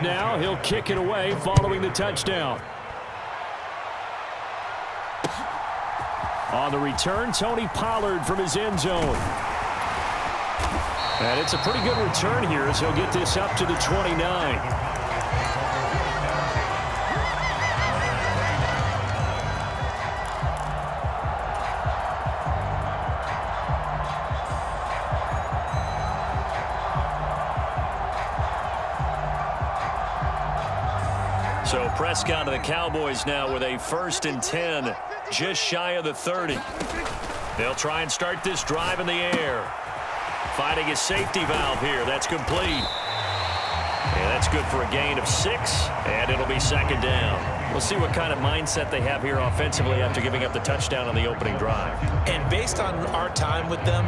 is now. He'll kick it away following the touchdown. On the return, Tony Pollard from his end zone. And it's a pretty good return here as he'll get this up to the 29. So Prescott of the Cowboys now with a 1st and 10, just shy of the 30. They'll try and start this drive in the air. Finding his safety valve here. That's complete. And that's good for a gain of 6, and it'll be 2nd down. We'll see what kind of mindset they have here offensively after giving up the touchdown on the opening drive. And based on our time with them,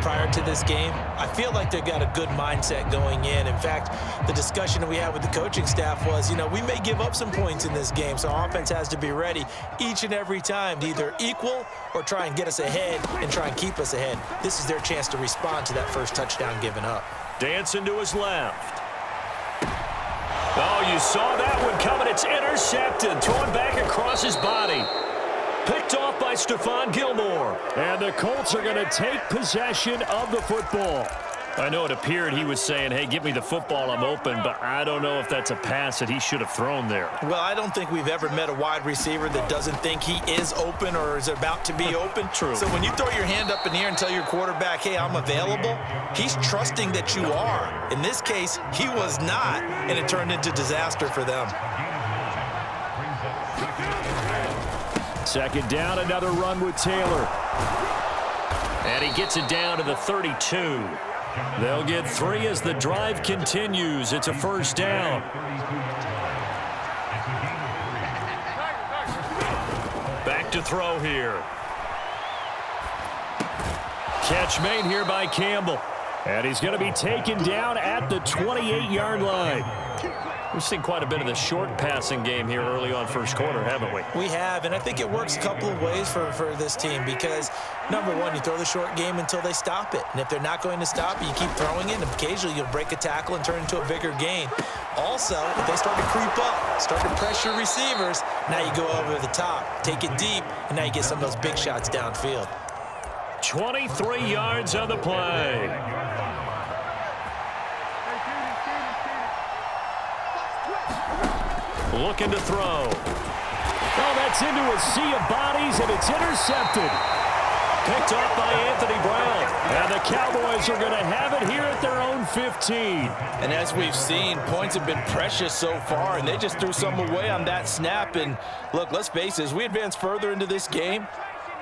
prior to this game, I feel like they've got a good mindset going in. In fact, the discussion that we had with the coaching staff was, we may give up some points in this game, so our offense has to be ready each and every time to either equal or try and get us ahead and try and keep us ahead. This is their chance to respond to that first touchdown given up. Dancing to his left. Oh, you saw that one coming. It's intercepted. Thrown back across his body. Picked off by Stephon Gilmore. And the Colts are going to take possession of the football. I know it appeared he was saying, hey, give me the football, I'm open, but I don't know if that's a pass that he should have thrown there. Well, I don't think we've ever met a wide receiver that doesn't think he is open or is about to be open. True. So when you throw your hand up in the air and tell your quarterback, hey, I'm available, he's trusting that you are. In this case, he was not, and it turned into disaster for them. 2nd down, another run with Taylor. And he gets it down to the 32. They'll get 3 as the drive continues. It's a 1st down. Back to throw here. Catch made here by Campbell. And he's going to be taken down at the 28-yard line. We've seen quite a bit of the short passing game here early on first quarter, haven't we? We have, and I think it works a couple of ways for this team because, number one, you throw the short game until they stop it. And if they're not going to stop it, you keep throwing it, and occasionally you'll break a tackle and turn into a bigger gain. Also, if they start to creep up, start to pressure receivers, now you go over the top, take it deep, and now you get some of those big shots downfield. 23 yards on the play. Looking to throw. Oh, that's into a sea of bodies, and it's intercepted. Picked off by Anthony Brown. And the Cowboys are going to have it here at their own 15. And as we've seen, points have been precious so far, and they just threw some away on that snap. And look, let's face it, as we advance further into this game,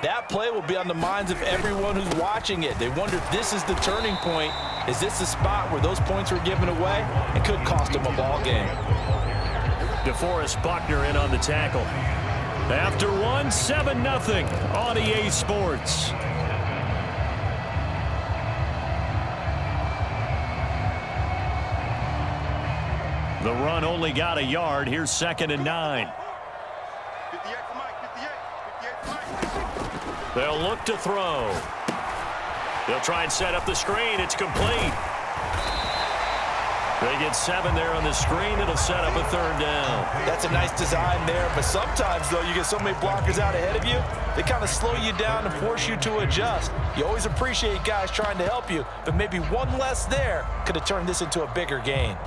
that play will be on the minds of everyone who's watching it. They wonder if this is the turning point. Is this the spot where those points were given away? It could cost them a ball game. DeForest Buckner in on the tackle. After 1, 7-0 on EA Sports. The run only got a yard. Here's 2nd and 9. They'll look to throw. They'll try and set up the screen. It's complete. They get 7 there on the screen. It'll set up a 3rd down. That's a nice design there, but sometimes, though, you get so many blockers out ahead of you, they kind of slow you down and force you to adjust. You always appreciate guys trying to help you, but maybe one less there could have turned this into a bigger gain.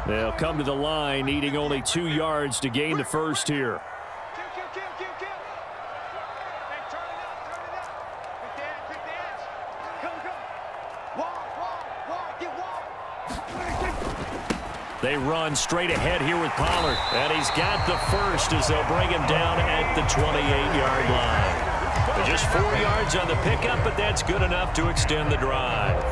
They'll come to the line, needing only 2 yards to gain the first here. They run straight ahead here with Pollard. And he's got the first as they'll bring him down at the 28-yard line. Just 4 yards on the pickup, but that's good enough to extend the drive.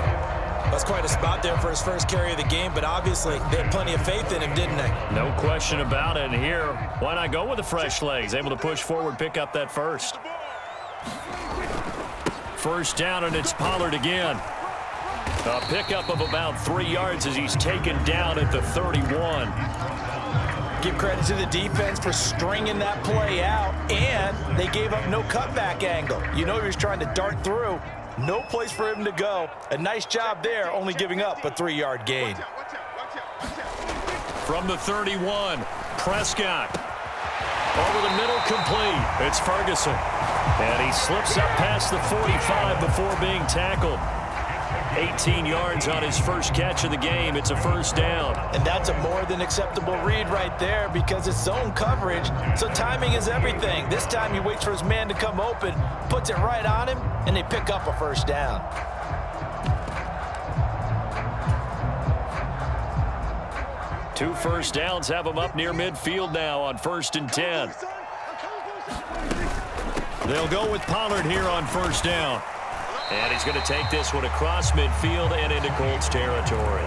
That's quite a spot there for his first carry of the game, but obviously they had plenty of faith in him, didn't they? No question about it. And here, why not go with the fresh legs? Able to push forward, pick up that first. 1st down, and it's Pollard again. A pickup of about 3 yards as he's taken down at the 31. Give credit to the defense for stringing that play out, and they gave up no cutback angle. You know he was trying to dart through. No place for him to go. A nice job there, only giving up a 3-yard gain. From the 31, Prescott. Over the middle, complete. It's Ferguson. And he slips up past the 45 before being tackled. 18 yards on his first catch of the game. It's a first down. And that's a more than acceptable read right there because it's zone coverage, so timing is everything. This time he waits for his man to come open, puts it right on him, and they pick up a first down. Two first downs have him up near midfield now on 1st and 10. They'll go with Pollard here on first down. And he's going to take this one across midfield and into Colts territory.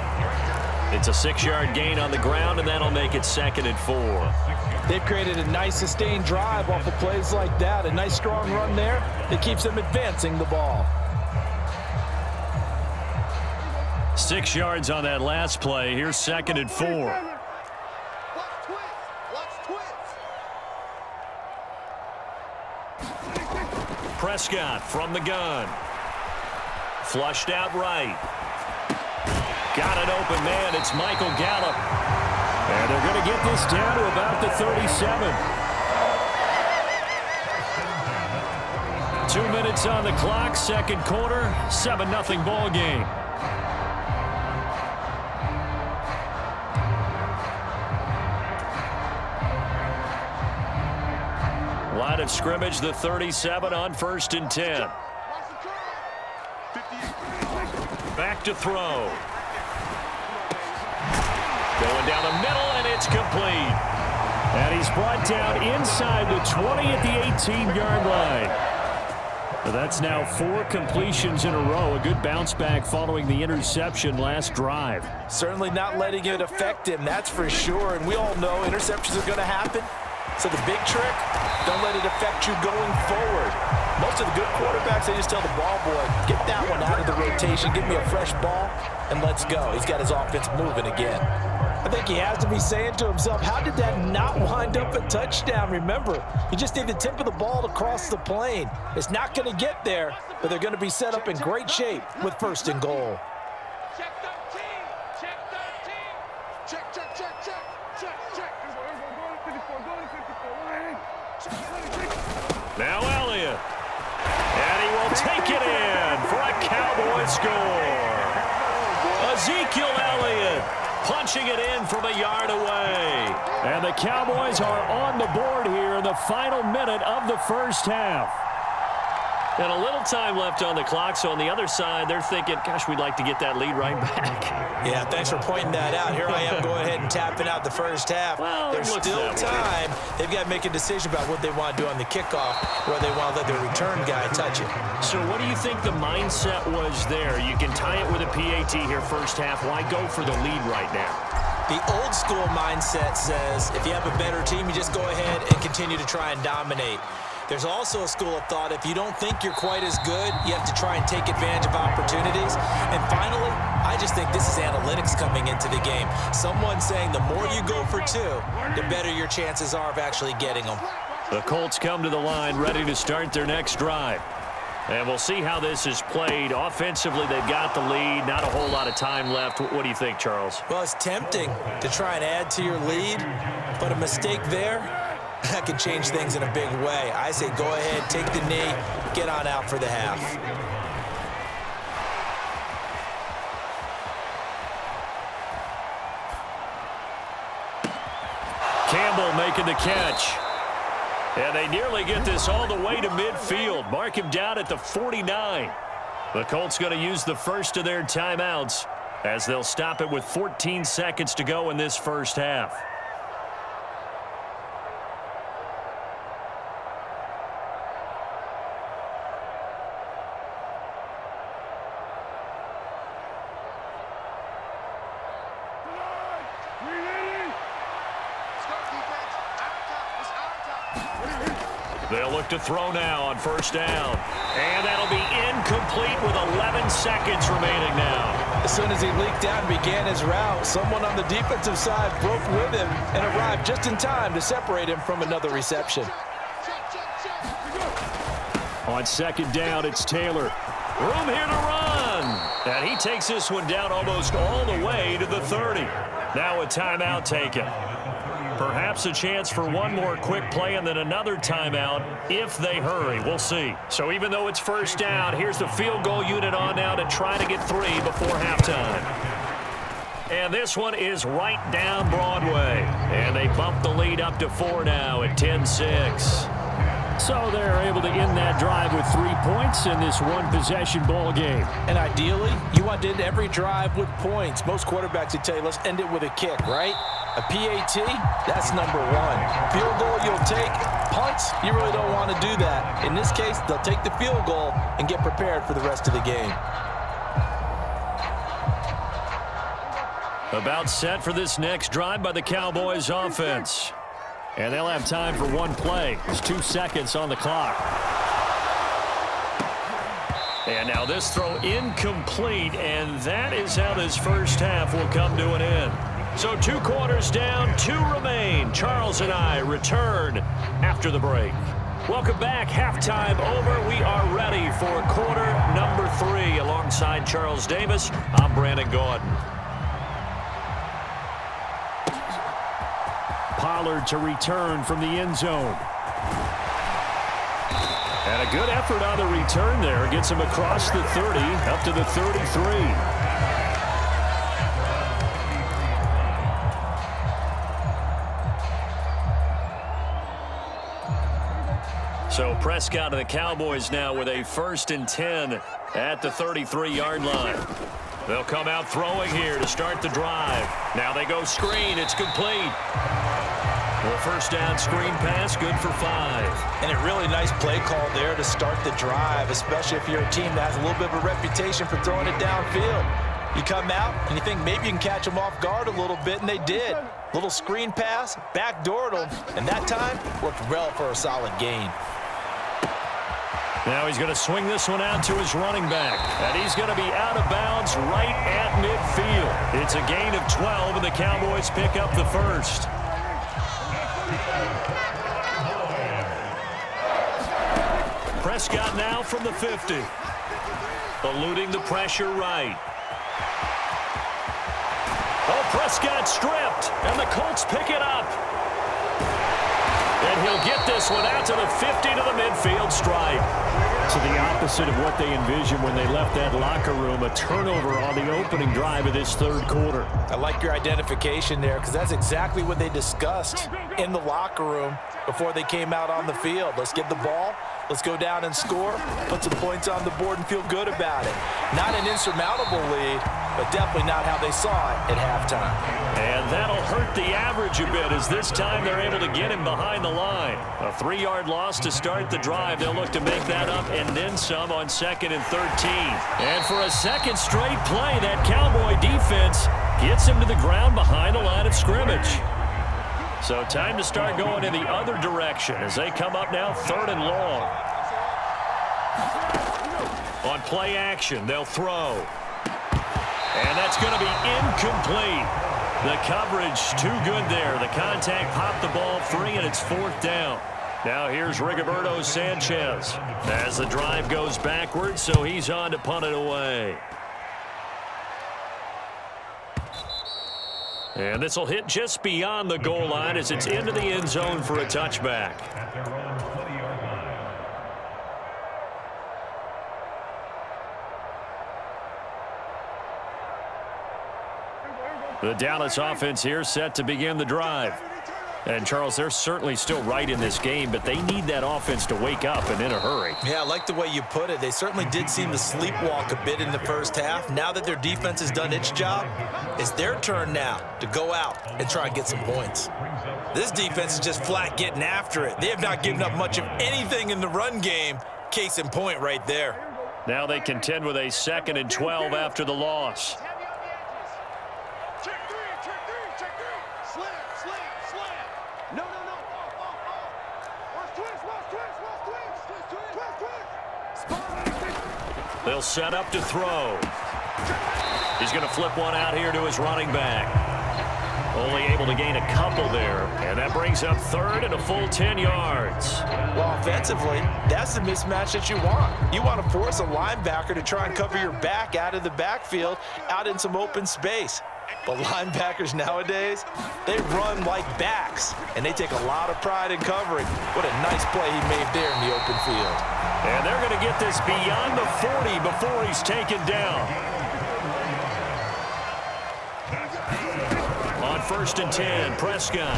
It's a 6-yard gain on the ground, and that'll make it 2nd and 4. They've created a nice sustained drive off of plays like that. A nice strong run there that keeps them advancing the ball. 6 yards on that last play. Here's 2nd and 4. Prescott from the gun. Flushed out right. Got an open man. It's Michael Gallup. And they're going to get this down to about the 37. 2 minutes on the clock, second quarter, 7-0 ball game. Line of scrimmage, the 37 on 1st and 10. Back to throw. Going down the middle, and it's complete. And he's brought down inside the 20 at the 18-yard line. That's now 4 completions in a row. A good bounce back following the interception last drive. Certainly not letting it affect him, that's for sure. And we all know interceptions are going to happen. So the big trick, don't let it affect you going forward. Most of the good quarterbacks, they just tell the ball boy, get that one out of the rotation, give me a fresh ball, and let's go. He's got his offense moving again. I think he has to be saying to himself, how did that not wind up a touchdown? Remember, you just need the tip of the ball to cross the plane. It's not going to get there, but they're going to be set up in great shape with 1st and goal. Check 13. Check 13. Check, check, check, check. Check, check. Now Elliott. And he will take it in for a Cowboy score. Ezekiel Elliott punching it in from a yard away. And the Cowboys are on the board here in the final minute of the first half. And a little time left on the clock, so on the other side, they're thinking, gosh, we'd like to get that lead right back. Yeah, thanks for pointing that out. Here I am going ahead and tapping out the first half. Well, there's still time. They've got to make a decision about what they want to do on the kickoff, or they want to let their return guy touch it. So what do you think the mindset was there? You can tie it with a PAT here first half. Why go for the lead right now? The old school mindset says if you have a better team, you just go ahead and continue to try and dominate. There's also a school of thought, if you don't think you're quite as good, you have to try and take advantage of opportunities. And finally, I just think this is analytics coming into the game. Someone saying the more you go for 2, the better your chances are of actually getting them. The Colts come to the line ready to start their next drive. And we'll see how this is played. Offensively, they've got the lead. Not a whole lot of time left. What do you think, Charles? Well, it's tempting to try and add to your lead, but a mistake there, that can change things in a big way. I say go ahead, take the knee, get on out for the half. Campbell making the catch. And they nearly get this all the way to midfield. Mark him down at the 49. The Colts going to use the first of their timeouts as they'll stop it with 14 seconds to go in this first half. They'll look to throw now on first down. And that'll be incomplete with 11 seconds remaining now. As soon as he leaked out and began his route, someone on the defensive side broke with him and arrived just in time to separate him from another reception. On second down, it's Taylor. Room here to run. And he takes this one down almost all the way to the 30. Now a timeout taken. Perhaps a chance for one more quick play and then another timeout if they hurry. We'll see. So even though it's first down, here's the field goal unit on now to try to get 3 before halftime. And this one is right down Broadway. And they bump the lead up to 4 now at 10-6. So they're able to end that drive with 3 points in this one-possession ball game. And ideally, you want to end every drive with points. Most quarterbacks would tell you, let's end it with a kick, right? A PAT, that's number 1. Field goal, you'll take. Punts, you really don't want to do that. In this case, they'll take the field goal and get prepared for the rest of the game. About set for this next drive by the Cowboys offense. And they'll have time for one play. There's 2 seconds on the clock. And now this throw incomplete, and that is how this first half will come to an end. So 2 quarters down, 2 remain. Charles and I return after the break. Welcome back. Halftime over. We are ready for quarter number 3. Alongside Charles Davis, I'm Brandon Gordon. Pollard to return from the end zone. And a good effort on the return there. Gets him across the 30, up to the 33. So Prescott and the Cowboys now with a 1st and 10 at the 33-yard line. They'll come out throwing here to start the drive. Now they go screen. It's complete. Well, first down screen pass, good for 5. And a really nice play call there to start the drive, especially if you're a team that has a little bit of a reputation for throwing it downfield. You come out and you think maybe you can catch them off guard a little bit, and they did. Little screen pass, backdoored them, and that time worked well for a solid gain. Now he's going to swing this one out to his running back. And he's going to be out of bounds right at midfield. It's a gain of 12, and the Cowboys pick up the first. Prescott now from the 50. Eluding the pressure right. Oh, Prescott stripped, and the Colts pick it up. And he'll get this one out to the 50 to the midfield stripe. To the opposite of what they envisioned when they left that locker room, a turnover on the opening drive of this 3rd quarter. I like your identification there because that's exactly what they discussed in the locker room before they came out on the field. Let's get the ball. Let's go down and score, put some points on the board and feel good about it. Not an insurmountable lead, but definitely not how they saw it at halftime. And that'll hurt the average a bit as this time they're able to get him behind the line. A 3-yard loss to start the drive. They'll look to make that up and then some on 2nd and 13. And for a second straight play, that Cowboy defense gets him to the ground behind the line of scrimmage. So time to start going in the other direction as they come up now 3rd and long. On play action, they'll throw. And that's going to be incomplete. The coverage too good there. The contact popped the ball free, and it's 4th down. Now here's Rigoberto Sanchez as the drive goes backwards, so he's on to punt it away. And this will hit just beyond the goal line as it's into the end zone for a touchback. The Dallas offense here set to begin the drive. And, Charles, they're certainly still right in this game, but they need that offense to wake up and in a hurry. Yeah, I like the way you put it. They certainly did seem to sleepwalk a bit in the first half. Now that their defense has done its job, it's their turn now to go out and try and get some points. This defense is just flat getting after it. They have not given up much of anything in the run game. Case in point right there. Now they contend with a 2nd and 12 after the loss. They'll set up to throw. He's going to flip one out here to his running back. Only able to gain a couple there. And that brings up third and a full 10 yards. Well, offensively, that's the mismatch that you want. You want to force a linebacker to try and cover your back out of the backfield, out in some open space. But linebackers nowadays, they run like backs, and they take a lot of pride in covering. What a nice play he made there in the open field. And they're going to get this beyond the 40 before he's taken down. On 1st and 10, Prescott.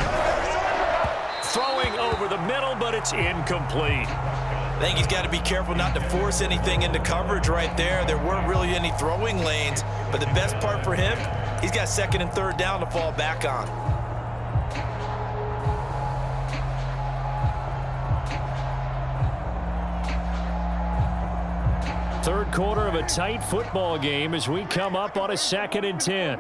Throwing over the middle, but it's incomplete. I think he's got to be careful not to force anything into coverage right there. There weren't really any throwing lanes, but the best part for him, he's got 2nd and 3rd down to fall back on. Third quarter of a tight football game as we come up on a 2nd and 10.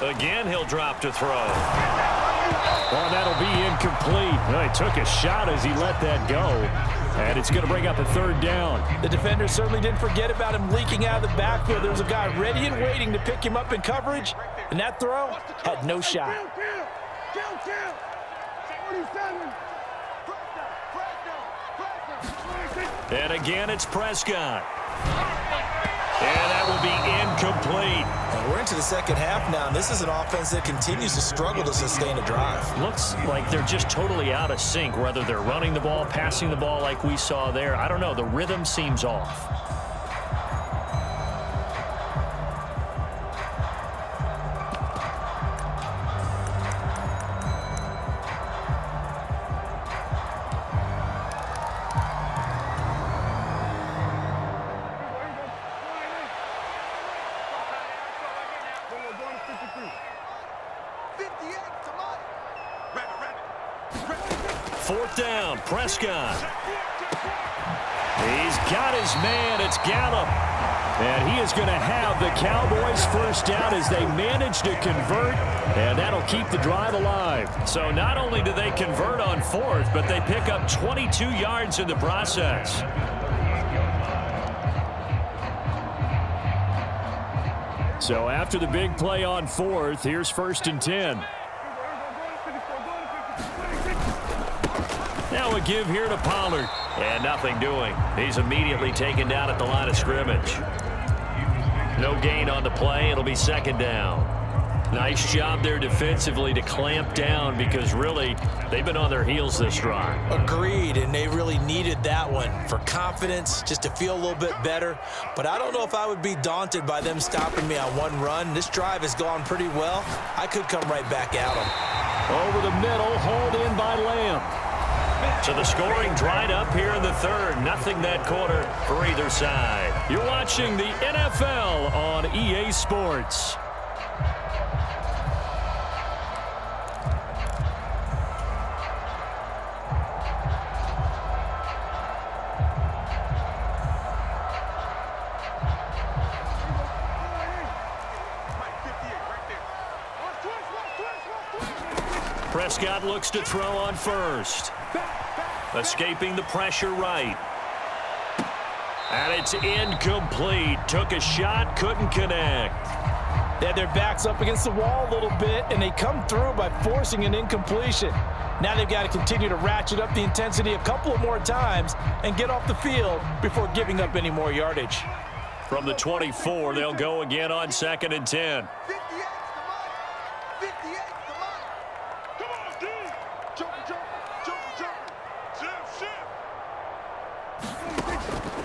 Again, he'll drop to throw. Oh, that'll be incomplete. Well, he took a shot as he let that go. And it's going to bring up a 3rd down. The defender certainly didn't forget about him leaking out of the backfield. There was a guy ready and waiting to pick him up in coverage. And that throw had no shot. And again, it's Prescott. And that will be incomplete. And we're into the 2nd half now, and this is an offense that continues to struggle to sustain a drive. Looks like they're just totally out of sync, whether they're running the ball, passing the ball like we saw there. I don't know. The rhythm seems off. Down, Prescott. He's got his man. It's Gallup. And he is going to have the Cowboys first down as they manage to convert. And that'll keep the drive alive. So not only do they convert on 4th, but they pick up 22 yards in the process. So after the big play on 4th, here's 1st and 10. Now a give here to Pollard. And nothing doing. He's immediately taken down at the line of scrimmage. No gain on the play. It'll be 2nd down. Nice job there defensively to clamp down because really they've been on their heels this drive. Agreed, and they really needed that one for confidence, just to feel a little bit better. But I don't know if I would be daunted by them stopping me on one run. This drive has gone pretty well. I could come right back at them. Over the middle, hauled in by Lamb. So the scoring dried up here in the 3rd. Nothing that quarter for either side. You're watching the NFL on EA Sports. Prescott looks to throw on 1st. Escaping the pressure right. And it's incomplete. Took a shot, couldn't connect. They had their backs up against the wall a little bit, and they come through by forcing an incompletion. Now they've got to continue to ratchet up the intensity a couple of more times and get off the field before giving up any more yardage. From the 24, they'll go again on 2nd and 10.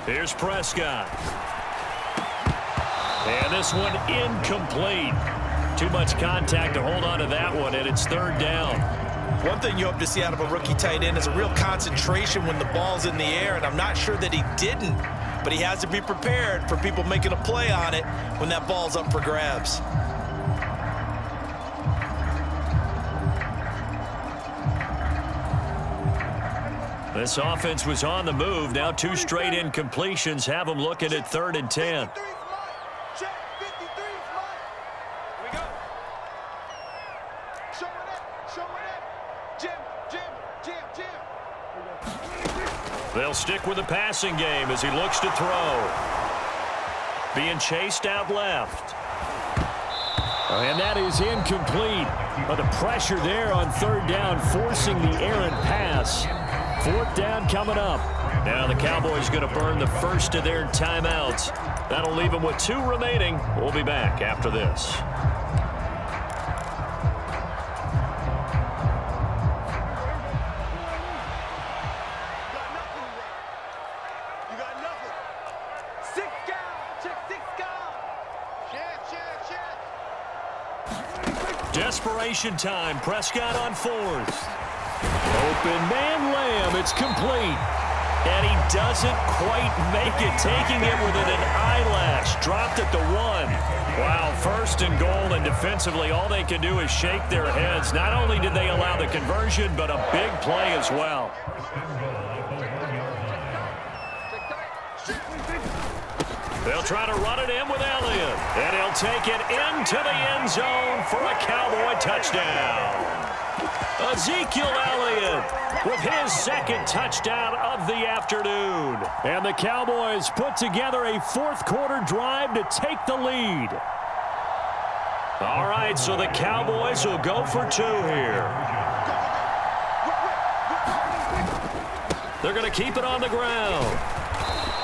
Here's Prescott. And this one incomplete. Too much contact to hold on to that one, and it's 3rd down. One thing you hope to see out of a rookie tight end is a real concentration when the ball's in the air, and I'm not sure that he didn't, but he has to be prepared for people making a play on it when that ball's up for grabs. This offense was on the move. Now 2 straight incompletions have them looking at 3rd and 10. They'll stick with the passing game as he looks to throw. Being chased out left. And that is incomplete. But the pressure there on third down, forcing the errant pass. Fourth down coming up. Now the Cowboys going to burn the first of their timeouts. That'll leave them with 2 remaining. We'll be back after this. Desperation time. Prescott on 4th. Open man Lamb. It's complete. And he doesn't quite make it, taking it within an eyelash. Dropped at the 1. Wow, 1st and goal, and defensively all they can do is shake their heads. Not only did they allow the conversion, but a big play as well. They'll try to run it in with Elliott. And he'll take it into the end zone for a Cowboy touchdown. Ezekiel Elliott with his 2nd touchdown of the afternoon. And the Cowboys put together a fourth-quarter drive to take the lead. All right, so the Cowboys will go for 2 here. They're going to keep it on the ground.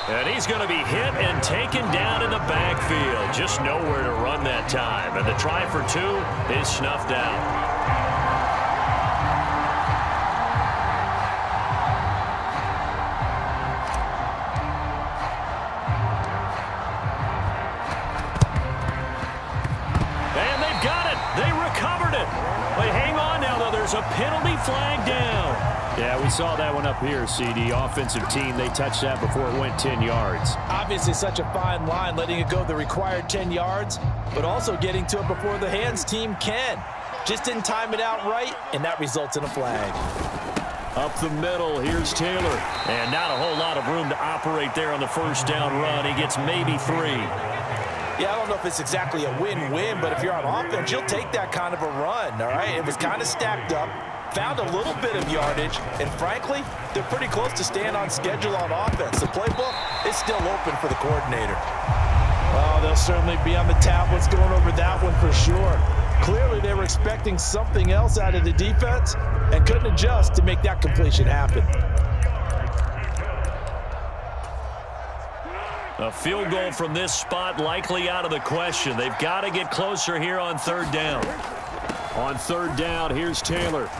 And he's going to be hit and taken down in the backfield. Just nowhere to run that time. And the try for 2 is snuffed out. And they've got it. They recovered it. But hang on now, though. There's a penalty flag down. Yeah, we saw that one up here, CD. Offensive team, they touched that before it went 10 yards. Obviously such a fine line, letting it go the required 10 yards, but also getting to it before the hands team can. Just didn't time it out right, and that results in a flag. Up the middle, here's Taylor. And not a whole lot of room to operate there on the first down run. He gets maybe 3. Yeah, I don't know if it's exactly a win-win, but if you're on offense, you'll take that kind of a run, all right? It was kind of stacked up. Found a little bit of yardage, and frankly, they're pretty close to staying on schedule on offense. The playbook is still open for the coordinator. Oh, they'll certainly be on the tablets going over that one for sure. Clearly, they were expecting something else out of the defense and couldn't adjust to make that completion happen. A field goal from this spot likely out of the question. They've got to get closer here on 3rd down. On 3rd down, here's Taylor.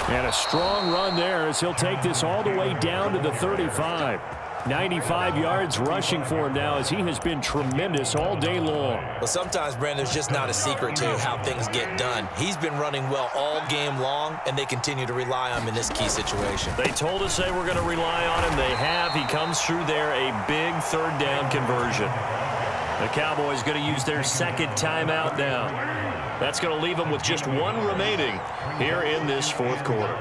And a strong run there as he'll take this all the way down to the 35. 95 yards rushing for him now as he has been tremendous all day long. Well, sometimes, Brandon, there's just not a secret to how things get done. He's been running well all game long, and they continue to rely on him in this key situation. They told us they were going to rely on him. They have. He comes through there, a big 3rd down conversion. The Cowboys going to use their 2nd timeout now. That's going to leave them with just 1 remaining here in this 4th quarter.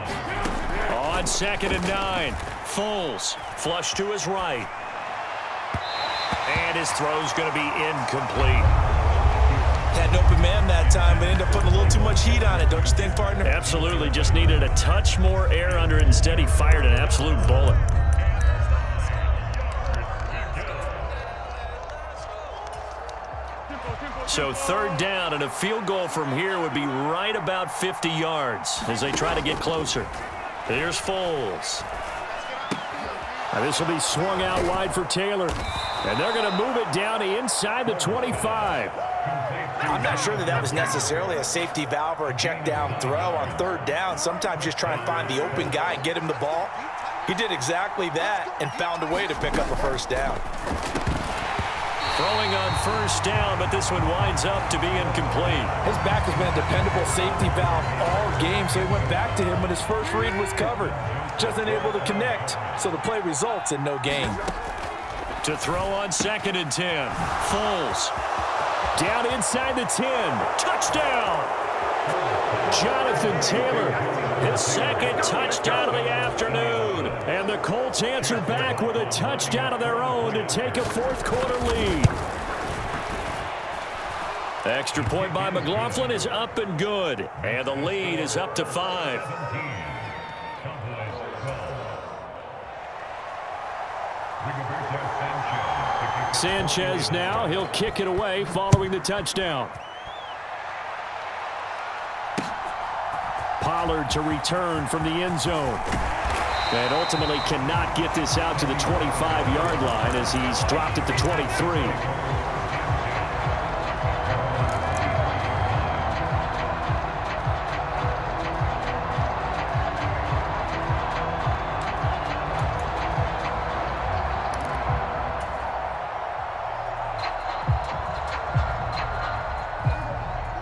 On 2nd and 9, Foles flush to his right. And his throw's going to be incomplete. Had an open man that time, but ended up putting a little too much heat on it, don't you think, partner? Absolutely. Just needed a touch more air under it. Instead, he fired an absolute bullet. So 3rd down, and a field goal from here would be right about 50 yards as they try to get closer. Here's Foles. This will be swung out wide for Taylor. And they're going to move it down to inside the 25. I'm not sure that was necessarily a safety valve or a check down throw on 3rd down. Sometimes just try and find the open guy and get him the ball. He did exactly that and found a way to pick up a 1st down. Throwing on 1st down, but this one winds up to be incomplete. His back has been a dependable safety valve all game, so he went back to him when his first read was covered. Just unable to connect, so the play results in no gain. To throw on 2nd and 10. Foles. Down inside the 10. Touchdown! Jonathan Taylor. His 2nd touchdown of the afternoon. And the Colts answer back with a touchdown of their own to take a 4th quarter lead. Extra point by McLaughlin is up and good. And the lead is up to 5. Sanchez now, he'll kick it away following the touchdown. Pollard to return from the end zone. And ultimately cannot get this out to the 25-yard line as he's dropped at the 23.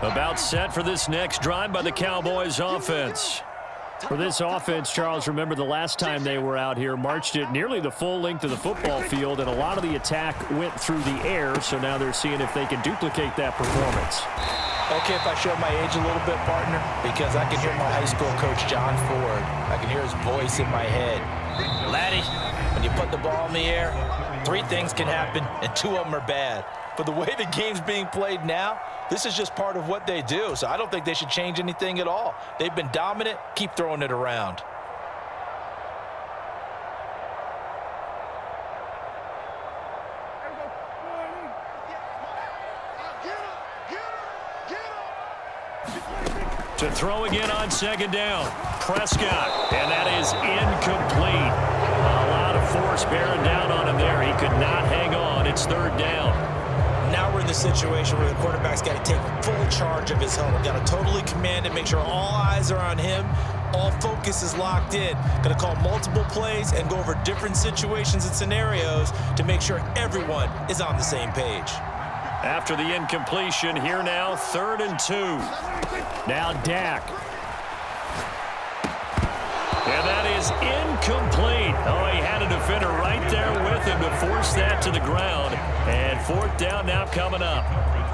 About set for this next drive by the Cowboys offense. For this offense, Charles, remember the last time they were out here, marched it nearly the full length of the football field, and a lot of the attack went through the air, so now they're seeing if they can duplicate that performance. Okay, if I show my age a little bit, partner, because I can hear my high school coach, John Ford. I can hear his voice in my head. Laddie, when you put the ball in the air, 3 things can happen, and 2 of them are bad. But the way the game's being played now, this is just part of what they do, so I don't think they should change anything at all. They've been dominant. Keep throwing it around. To throw again on second down. Prescott, and that is incomplete. A lot of force bearing down on him there. He could not hang on. It's 3rd down. Now we're in the situation where the quarterback's got to take full charge of his helmet. Got to totally command it, make sure all eyes are on him. All focus is locked in. Got to call multiple plays and go over different situations and scenarios to make sure everyone is on the same page. After the incompletion, here now, 3rd and 2. Now Dak. And that is incomplete. Oh, he had a defender right there with him to force that to the ground. And 4th down now coming up.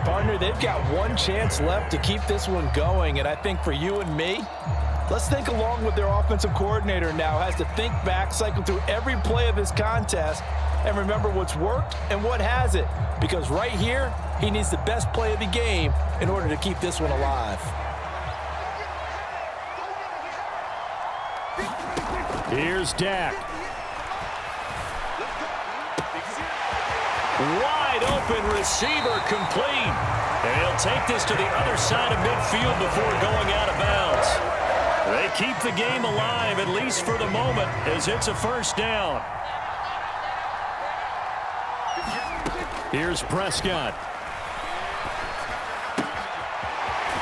Partner, they've got one chance left to keep this one going, and I think for you and me, let's think along with their offensive coordinator now. Has to think back, cycle through every play of this contest, and remember what's worked and what hasn't. Because right here, he needs the best play of the game in order to keep this one alive. Here's Dak. Wide open receiver complete. And he'll take this to the other side of midfield before going out of bounds. They keep the game alive, at least for the moment, as it's a 1st down. Here's Prescott.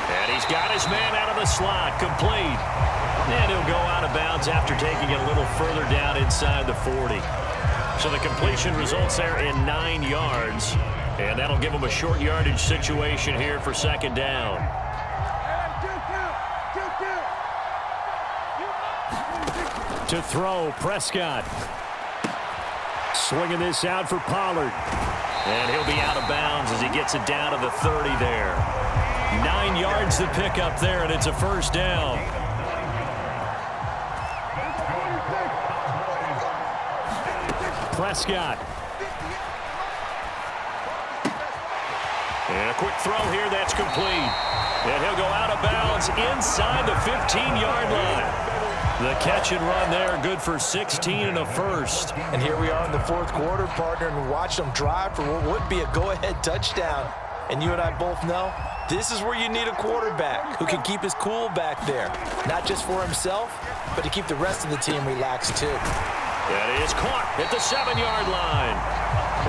And he's got his man out of the slot, complete. And he'll go out of bounds after taking it a little further down inside the 40. So the completion results there in 9 yards. And that'll give him a short yardage situation here for 2nd down. To throw, Prescott. Swinging this out for Pollard. And he'll be out of bounds as he gets it down to the 30 there. 9 yards to pick up there, and it's a 1st down. Prescott. And a quick throw here, that's complete. And he'll go out of bounds inside the 15-yard line. The catch and run there, good for 16 and a 1st. And here we are in the 4th quarter, partner, and we watch them drive for what would be a go-ahead touchdown. And you and I both know this is where you need a quarterback who can keep his cool back there. Not just for himself, but to keep the rest of the team relaxed too. That is caught at the 7-yard line.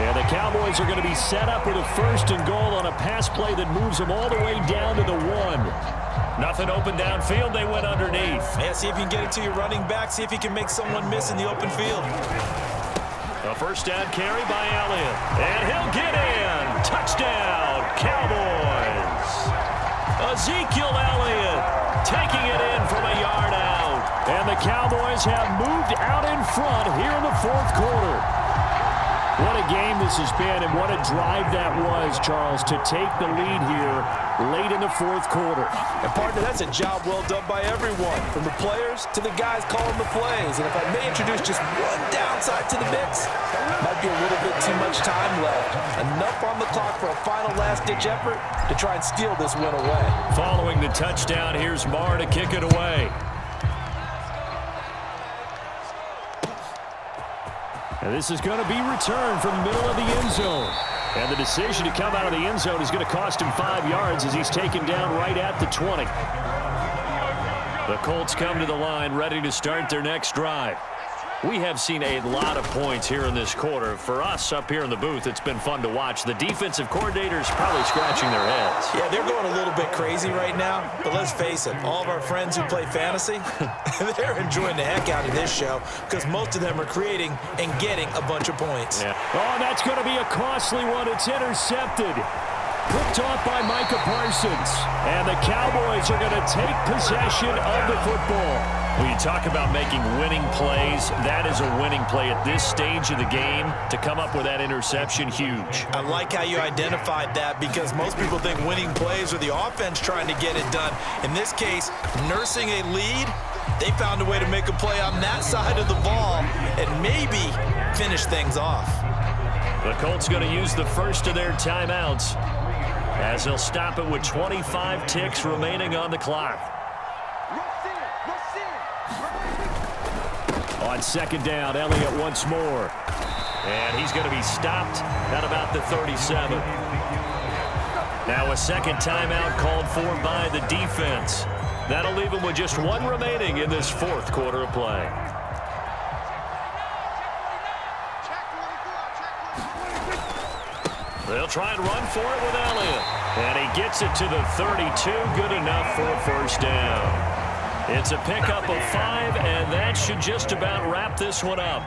And the Cowboys are going to be set up with a 1st and goal on a pass play that moves them all the way down to the 1. Nothing open downfield, they went underneath. Yeah, see if you can get it to your running back. See if he can make someone miss in the open field. A 1st down carry by Elliott. And he'll get in. Touchdown, Cowboys. Ezekiel Elliott taking it in from a yard out. And the Cowboys have moved out in front here in the 4th quarter. What a game this has been, and what a drive that was, Charles, to take the lead here late in the 4th quarter. And, partner, that's a job well done by everyone, from the players to the guys calling the plays. And if I may introduce just one downside to the mix, might be a little bit too much time left. Enough on the clock for a final last-ditch effort to try and steal this win away. Following the touchdown, here's Marr to kick it away. And this is going to be returned from the middle of the end zone. And the decision to come out of the end zone is going to cost him 5 yards as he's taken down right at the 20. The Colts come to the line ready to start their next drive. We have seen a lot of points here in this quarter. For us up here in the booth, it's been fun to watch. The defensive coordinators probably scratching their heads. Yeah, they're going a little bit crazy right now, but let's face it, all of our friends who play fantasy, they're enjoying the heck out of this show because most of them are creating and getting a bunch of points. Yeah. Oh, that's going to be a costly one. It's intercepted. Picked off by Micah Parsons. And the Cowboys are going to take possession of the football. When you talk about making winning plays, that is a winning play at this stage of the game. To come up with that interception, huge. I like how you identified that because most people think winning plays are the offense trying to get it done. In this case, nursing a lead, they found a way to make a play on that side of the ball and maybe finish things off. The Colts going to use the first of their timeouts as they'll stop it with 25 ticks remaining on the clock. On second down, Elliott once more. And he's going to be stopped at about the 37. Now a second timeout called for by the defense. That'll leave him with just one remaining in this fourth quarter of play. They'll try and run for it with Elliott. And he gets it to the 32. Good enough for a first down. It's a pickup of 5, and that should just about wrap this one up.